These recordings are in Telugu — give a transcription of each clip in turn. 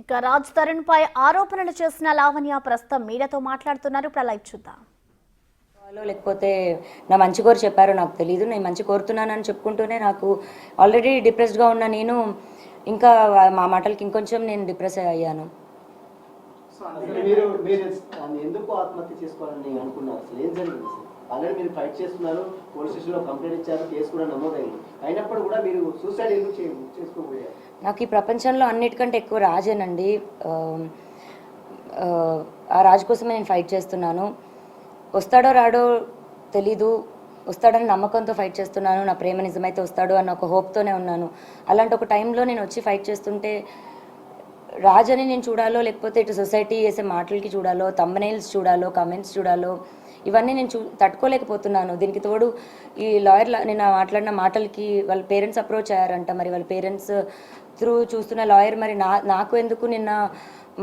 ఇక రాజ్ తరుణ్ పై ఆరోపణలు చేసిన లావణ్య ప్రస్తుతం మీడియాతో మాట్లాడుతున్నారు. ఇప్పుడు లైవ్ చూద్దాం. లేకపోతే నా మంచి కోరు చెప్పారో నాకు తెలియదు. నేను మంచి కోరుతున్నానని చెప్పుకుంటూనే నాకు ఆల్రెడీ డిప్రెస్డ్గా ఉన్న నేను ఇంకా మా మాటలకి ఇంకొంచెం నేను డిప్రెస్ అయ్యాను. ఎందుకు ఆత్మహత్య చేసుకోవాలని అనుకున్నారు? అసలు ఏం జరిగింది? ఆల్రెడీ మీరు ఫైట్ చేస్తున్నారు, పోలీస్ స్టేషన్లో కంప్లైంట్ ఇచ్చారు, కేసు కూడా నమోదైంది. అయినప్పుడు కూడా మీరు సూసైడ్ ఎందుకు చేసుకోబోయారు? నాకు ఈ ప్రపంచంలో అన్నిటికంటే ఎక్కువ రాజేనండి. ఆ రాజు కోసమే నేను ఫైట్ చేస్తున్నాను. వస్తాడో రాడో తెలీదు, వస్తాడని నమ్మకంతో ఫైట్ చేస్తున్నాను. నా ప్రేమ నిజమైతే వస్తాడు అన్న ఒక హోప్తోనే ఉన్నాను. అలాంటి ఒక టైంలో నేను వచ్చి ఫైట్ చేస్తుంటే రాజని నేను చూడాలో, లేకపోతే ఇటు సొసైటీ చేసే మాటలకి చూడాలో, థంబ్నెయిల్స్ చూడాలో, కామెంట్స్ చూడాలో, ఇవన్నీ నేను తట్టుకోలేకపోతున్నాను. దీనికి తోడు ఈ లాయర్ నేను మాట్లాడిన మాటలకి వాళ్ళ పేరెంట్స్ అప్రోచ్ అయ్యారంట. మరి వాళ్ళ పేరెంట్స్ త్రూ చూస్తున్న లాయర్ మరి నాకు ఎందుకు నిన్న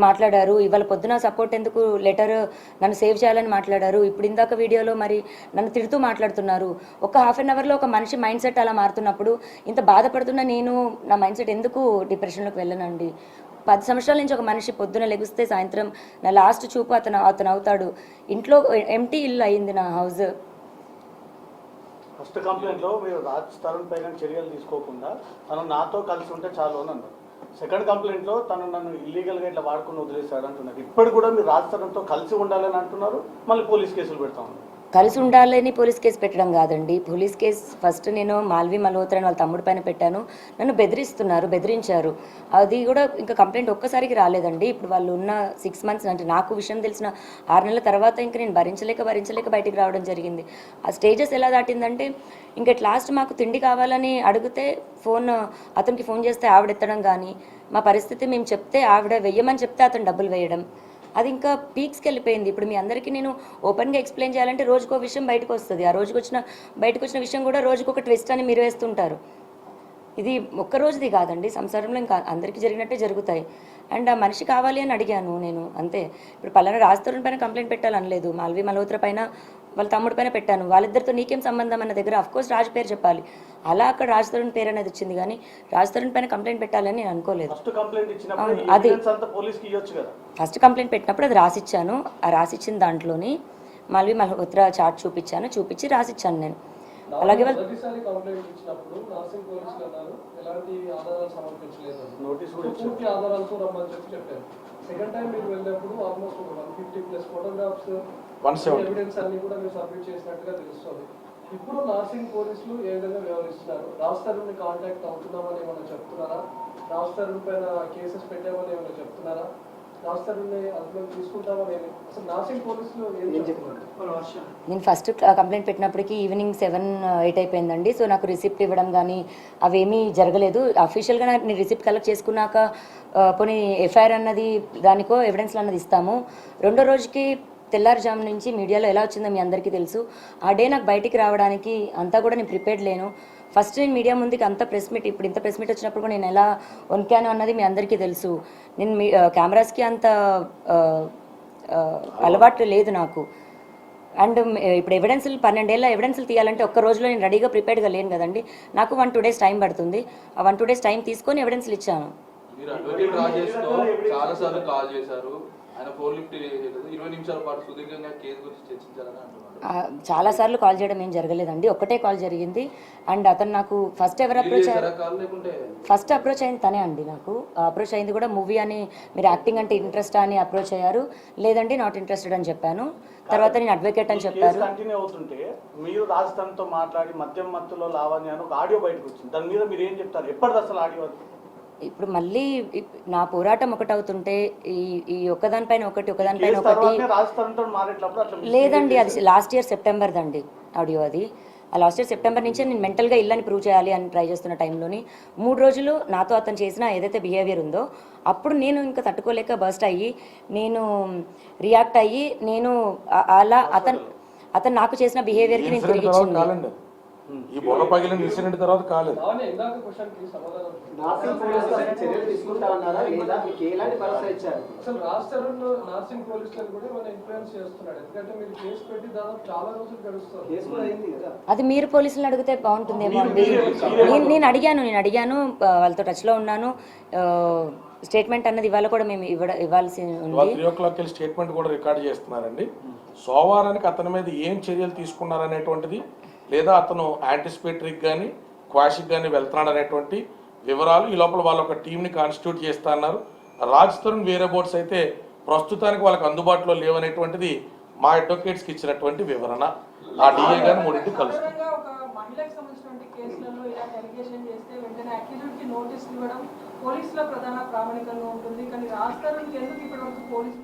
మాట్లాడారు, ఇవాళ పొద్దున సపోర్ట్ ఎందుకు లెటర్ నన్ను సేవ్ చేయాలని మాట్లాడారు, ఇప్పుడు ఇందాక వీడియోలో మరి నన్ను తిడుతూ మాట్లాడుతున్నారు. ఒక హాఫ్ అన్ అవర్లో ఒక మనిషి మైండ్ సెట్ అలా మారుతున్నప్పుడు ఇంత బాధపడుతున్న నేను నా మైండ్ సెట్ ఎందుకు డిప్రెషన్లోకి వెళ్ళనండి? 10 సంవత్సరాల నుంచి ఒక మనిషి పొద్దున లెగిస్తే సాయంత్రం నా లాస్ట్ చూపు అతను అవుతాడు. ఇంట్లో ఎంటీ ఇల్లు అయింది నా హౌస్. ఫస్ట్ కంప్లైంట్లో మీరు రాజ్ తరుణ్ పైన చర్యలు తీసుకోకుండా తను నాతో కలిసి ఉంటే చాలు అని అన్నారు. సెకండ్ కంప్లైంట్లో తను నన్ను ఇల్లీగల్గా ఇట్లా వాడుకుని వదిలేశాడు అంటున్నారు. ఇప్పుడు కూడా మీరు రాజ్ తరుణ్తో కలిసి ఉండాలని అంటున్నారు, మళ్ళీ పోలీస్ కేసులు పెడతా ఉన్నారు. కలిసి ఉండాలని పోలీస్ కేసు పెట్టడం కాదండి. పోలీస్ కేసు ఫస్ట్ నేను మాల్వి మల్హోత్రా వాళ్ళ తమ్ముడి పైన పెట్టాను. నన్ను బెదిరించారు. అది కూడా ఇంకా కంప్లైంట్ ఒక్కసారికి రాలేదండి. ఇప్పుడు వాళ్ళు ఉన్న 6 మంత్స్ అంటే నాకు విషయం తెలిసిన 6 నెలల తర్వాత ఇంకా నేను భరించలేక బయటికి రావడం జరిగింది. ఆ స్టేజెస్ ఎలా దాటిందంటే ఇంకా లాస్ట్ మాకు తిండి కావాలని అడిగితే అతనికి ఫోన్ చేస్తే ఆవిడ ఎత్తడం కానీ, మా పరిస్థితి మేము చెప్తే ఆవిడ వెయ్యమని చెప్తే అతను డబ్బులు వేయడం, అది ఇంకా పీక్స్కి వెళ్ళిపోయింది. ఇప్పుడు మీ అందరికీ నేను ఓపెన్గా ఎక్స్ప్లెయిన్ చేయాలంటే రోజుకో విషయం బయటకు వస్తుంది. ఆ బయటకు వచ్చిన విషయం కూడా రోజుకొక ట్విస్ట్ అని మీరు వేస్తుంటారు. ఇది ఒక్క రోజుది కాదండి, సంసారంలో ఇంకా అందరికీ జరిగినట్టే జరుగుతాయి. అండ్ ఆ మనిషి కావాలి అని అడిగాను నేను, అంతే. ఇప్పుడు పలానా రాజ్ తరుణ్ పైన కంప్లైంట్ పెట్టాలనలేదు, మాల్వి మల్హోత్రా పైన వాళ్ళ తమ్ముడి పైన పెట్టాను. వాళ్ళిద్దరితో నీకేం సంబంధం అన్న దగ్గర అఫ్కోర్స్ రాజ్ పేరు చెప్పాలి. అలా అక్కడ రాజ్ తరుణ్ పేరు అనేది వచ్చింది, కానీ రాజ్ తరుణ్ పైన కంప్లైంట్ పెట్టాలని నేను అనుకోలేదు. అది ఫస్ట్ కంప్లైంట్ పెట్టినప్పుడు అది రాసిచ్చాను. ఆ రాసిచ్చిన దాంట్లోని మాల్వి మల్హోత్రా చార్ట్ చూపించి రాసిచ్చాను నేను. అలాగే సెకండ్ టైం మీరు వెళ్ళినప్పుడు ఆల్మోస్ట్ 150+ ఫోటోగ్రాఫ్స్ ఎవిడెన్స్ అన్ని కూడా మీరు సబ్మిట్ చేసినట్టుగా తెలుస్తుంది. ఇప్పుడు నార్సింగ్ పోలీసులు ఏ విధంగా వ్యవహరిస్తున్నారు? రాజ్ తరుణ్ని కాంటాక్ట్ అవుతున్నామని ఏమైనా చెప్తున్నారా? రాజ్ తరుణ్ పైన కేసెస్ పెట్టామని ఏమైనా చెప్తున్నారా? రాజ్ తరుణ్ని అందులో తీసుకుంటామని అసలు నార్సింగ్ పోలీసులు ఏం చెప్తున్నారు? నేను ఫస్ట్ కంప్లైంట్ పెట్టినప్పటికీ ఈవినింగ్ 7-8 అయిపోయిందండి. సో నాకు రిసిప్ట్ ఇవ్వడం కానీ అవేమీ జరగలేదు. అఫీషియల్గా నేను రిసిప్ట్ కలెక్ట్ చేసుకున్నాక పోనీ ఎఫ్ఐఆర్ అన్నది దానికో ఎవిడెన్స్లు అన్నది ఇస్తాము. రెండో రోజుకి తెల్లారుజాము నుంచి మీడియాలో ఎలా వచ్చిందో మీ అందరికీ తెలుసు. ఆ డే నాకు బయటికి రావడానికి అంతా కూడా నేను ప్రిపేర్డ్ లేను. ఫస్ట్ నేను మీడియా ముందుకి అంత ప్రెస్ మీట్, ఇప్పుడు ఇంత ప్రెస్ మీట్ వచ్చినప్పుడు కూడా నేను ఎలా వణికాను అన్నది మీ అందరికీ తెలుసు. నేను కెమెరాస్కి అంత అలవాటు లేదు నాకు. అండ్ ఇప్పుడు ఎవిడెన్స్లు 12 ఏళ్ళ ఎవిడెన్స్లు తీయాలంటే ఒక్క రోజులో నేను రెడీగా ప్రిపేర్డ్గా లేను కదండి. నాకు 1-2 డేస్ టైం పడుతుంది. ఆ 1-2 డేస్ టైం తీసుకొని ఎవిడెన్స్లు ఇచ్చాను. చాలాసార్లు కాల్ చేయడం ఏం జరగలేదండి, ఒక్కటే కాల్ జరిగింది. అండ్ అతను నాకు ఫస్ట్ అప్రోచ్ అయింది తనే అండి. నాకు అప్రోచ్ అయింది కూడా మూవీ అని, మీరు యాక్టింగ్ అంటే ఇంట్రెస్ట్ అని అప్రోచ్ అయ్యారు. లేదండి నాట్ ఇంట్రెస్టెడ్ అని చెప్పాను. తర్వాత నేను అడ్వకేట్ అని చెప్పారు. కంటిన్యూ అవుతుంటే మీరు రాజస్థాన్తో మాట్లాడి మధ్యలో లావణ్య అని ఒక ఆడియో బయటకు వచ్చింది. దాని మీద మీరు ఏం చెప్తారు? ఎప్పటిది అసలు ఆడియో? ఇప్పుడు మళ్ళీ నా పోరాటం ఒకటవుతుంటే ఈ ఒకదానిపైన ఒకటి లేదండి. అది లాస్ట్ ఇయర్ సెప్టెంబర్ దండి ఆడియో. అది లాస్ట్ ఇయర్ సెప్టెంబర్ నుంచే నేను మెంటల్గా ఇల్లని ప్రూవ్ చేయాలి అని ట్రై చేస్తున్న టైంలోని 3 రోజులు నాతో అతను చేసిన ఏదైతే బిహేవియర్ ఉందో అప్పుడు నేను ఇంకా తట్టుకోలేక బర్స్ట్ అయ్యి నేను రియాక్ట్ అయ్యి నేను అలా అతను నాకు చేసిన బిహేవియర్కి నేను తిరిగి ఇచ్చింది. ఈ బొర్ర పగిలిన ఇన్సిడెంట్ తర్వాత కాలేదు. అది మీరు పోలీసులను అడిగితే బాగుంటుందేమో అండి. నేను అడిగాను వాళ్ళతో టచ్లో ఉన్నాను. స్టేట్మెంట్ అన్నది ఇవాళ కూడా మేము ఇవ్వాల్సి ఇవాళ ఉంది. 3 o'clock స్టేట్మెంట్ కూడా రికార్డ్ చేస్తున్నారండి. సోమవారానికి అతని మీద ఏం చర్యలు తీసుకున్నారనేటువంటిది, లేదా అతను యాంటిసిపేటరీకి కానీ క్వాషిక్ కానీ వెళ్తున్నాడు అనేటువంటి వివరాలు ఈ లోపల వాళ్ళు ఒక టీంని కాన్స్టిట్యూట్ చేస్తా అన్నారు. రాజ్ తరుణ్ వేరే బోర్డ్స్ అయితే ప్రస్తుతానికి వాళ్ళకి అందుబాటులో లేవనేటువంటిది మా అడ్వకేట్స్కి ఇచ్చినటువంటి వివరణ. ఆ డిఏ గాని 3 కలుస్తుంది. సాధారణంగా ఒక మహిళకు సంబంధించినటువంటి కేసులలో ఇలాంటి అలిగేషన్ చేస్తే వెంటనే అక్యూజ్డ్ కి నోటీసులు ఇవ్వడం పోలీసుల ప్రధాన ప్రామాణికంగా ఉంటుంది. కానీ రాజ్ తరుణ్కి ఎందుకు ఇప్పటివరకు పోలీస్